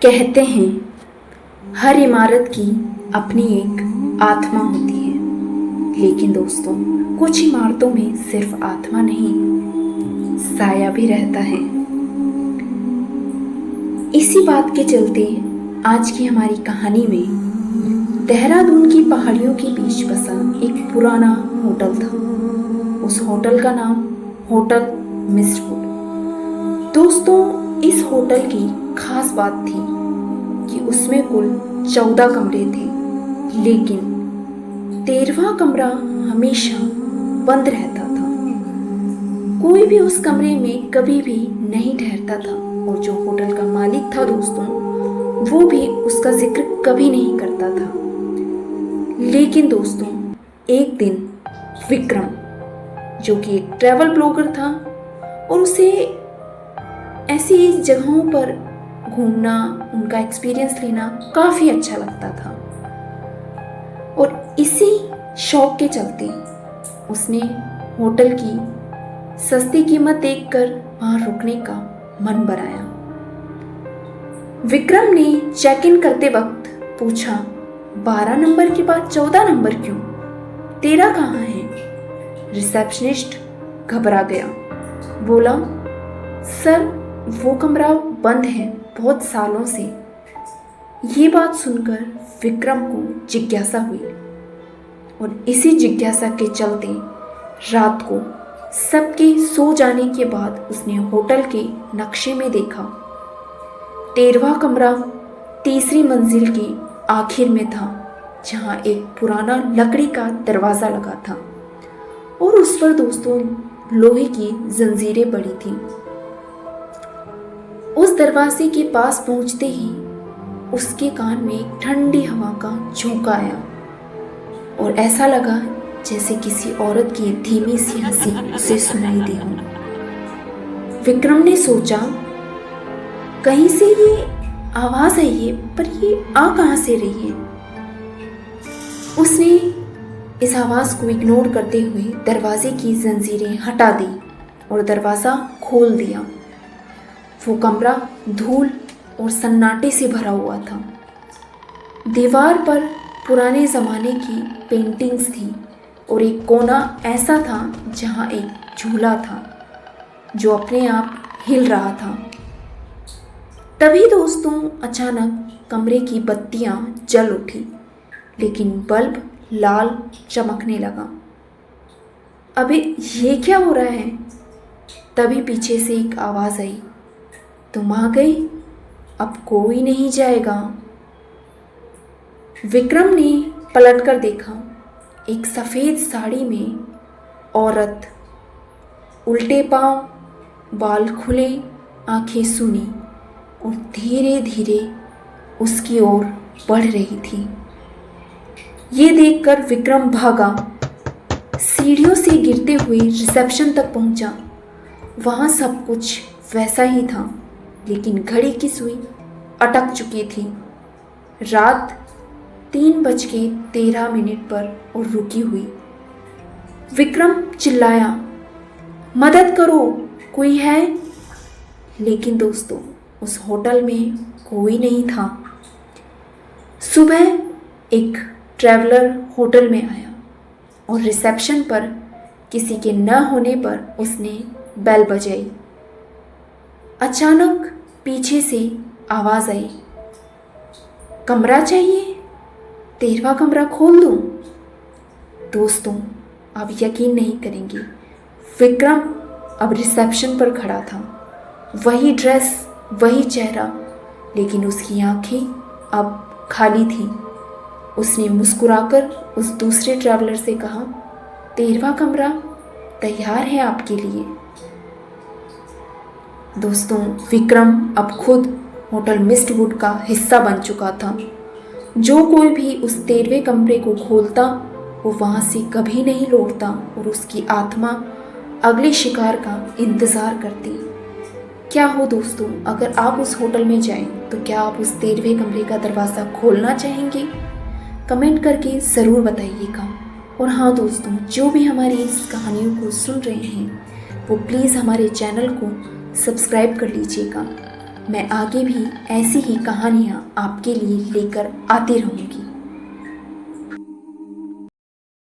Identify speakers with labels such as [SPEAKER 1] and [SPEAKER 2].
[SPEAKER 1] कहते हैं हर इमारत की अपनी एक आत्मा होती है, लेकिन दोस्तों कुछ इमारतों में सिर्फ आत्मा नहीं, साया भी रहता है। इसी बात के चलते आज की हमारी कहानी में देहरादून की पहाड़ियों के बीच बसा एक पुराना होटल था। उस होटल का नाम होटल मिस्टवुड। दोस्तों, इस होटल की खास बात थी कि उसमें कुल 14 कमरे थे, लेकिन 13वां कमरा हमेशा बंद रहता था। कोई भी उस कमरे में कभी भी नहीं ठहरता था और जो होटल का मालिक था दोस्तों, वो भी उसका जिक्र कभी नहीं करता था। लेकिन दोस्तों, एक दिन विक्रम, जो कि एक ट्रैवल ब्लॉगर था और उसे ऐसी जगहों पर घूमना, उनका एक्सपीरियंस लेना काफ़ी अच्छा लगता था, और इसी शौक के चलते उसने होटल की सस्ती कीमत देखकर वहाँ रुकने का मन बनाया। विक्रम ने चेक इन करते वक्त पूछा, 12 नंबर के बाद 14 नंबर क्यों? 13 कहाँ है? रिसेप्शनिस्ट घबरा गया, बोला, सर वो कमरा बंद है बहुत सालों से। ये बात सुनकर विक्रम को जिज्ञासा हुई और इसी जिज्ञासा के चलते रात को सबके सो जाने के बाद उसने होटल के नक्शे में देखा। 13वां कमरा तीसरी मंजिल के आखिर में था, जहां एक पुराना लकड़ी का दरवाज़ा लगा था और उस पर दोस्तों लोहे की जंजीरें पड़ी थी। उस दरवाजे के पास पहुंचते ही उसके कान में एक ठंडी हवा का झोंका आया और ऐसा लगा जैसे किसी औरत की धीमी सी हंसी उसे सुनाई दी हो। विक्रम ने सोचा, कहीं से ये आवाज आई है, पर ये आ कहां से रही है? उसने इस आवाज को इग्नोर करते हुए दरवाजे की जंजीरें हटा दी और दरवाजा खोल दिया। वो कमरा धूल और सन्नाटे से भरा हुआ था। दीवार पर पुराने ज़माने की पेंटिंग्स थी और एक कोना ऐसा था जहाँ एक झूला था जो अपने आप हिल रहा था। तभी दोस्तों अचानक कमरे की बत्तियाँ जल उठी, लेकिन बल्ब लाल चमकने लगा। अबे ये क्या हो रहा है? तभी पीछे से एक आवाज़ आई, तुम आ गई, अब कोई नहीं जाएगा। विक्रम ने पलटकर देखा, एक सफ़ेद साड़ी में औरत उल्टे पांव, बाल खुले, आंखें सूनी और धीरे धीरे उसकी ओर बढ़ रही थी। ये देखकर विक्रम भागा, सीढ़ियों से गिरते हुए रिसेप्शन तक पहुंचा। वहाँ सब कुछ वैसा ही था, लेकिन घड़ी की सुई अटक चुकी थी। रात 3:13 पर और रुकी हुई। विक्रम चिल्लाया, मदद करो, कोई है? लेकिन दोस्तों उस होटल में कोई नहीं था। सुबह एक ट्रैवलर होटल में आया और रिसेप्शन पर किसी के न होने पर उसने बेल बजाई। अचानक पीछे से आवाज़ आई, कमरा चाहिए? 13वां कमरा खोल दूं? दोस्तों आप यकीन नहीं करेंगे, विक्रम अब रिसेप्शन पर खड़ा था। वही ड्रेस, वही चेहरा, लेकिन उसकी आंखें अब खाली थी। उसने मुस्कुराकर उस दूसरे ट्रैवलर से कहा, 13वां कमरा तैयार है आपके लिए। दोस्तों विक्रम अब खुद होटल मिस्टवुड का हिस्सा बन चुका था। जो कोई भी उस 13वें कमरे को खोलता वो वहाँ से कभी नहीं लौटता और उसकी आत्मा अगले शिकार का इंतज़ार करती। क्या हो दोस्तों, अगर आप उस होटल में जाएं तो क्या आप उस 13वें कमरे का दरवाज़ा खोलना चाहेंगे? कमेंट करके ज़रूर बताइएगा। और हाँ दोस्तों, जो भी हमारी इस कहानियों को सुन रहे हैं वो प्लीज़ हमारे चैनल को सब्सक्राइब कर लीजिएगा। मैं आगे भी ऐसी ही कहानियाँ आपके लिए लेकर आती रहूँगी।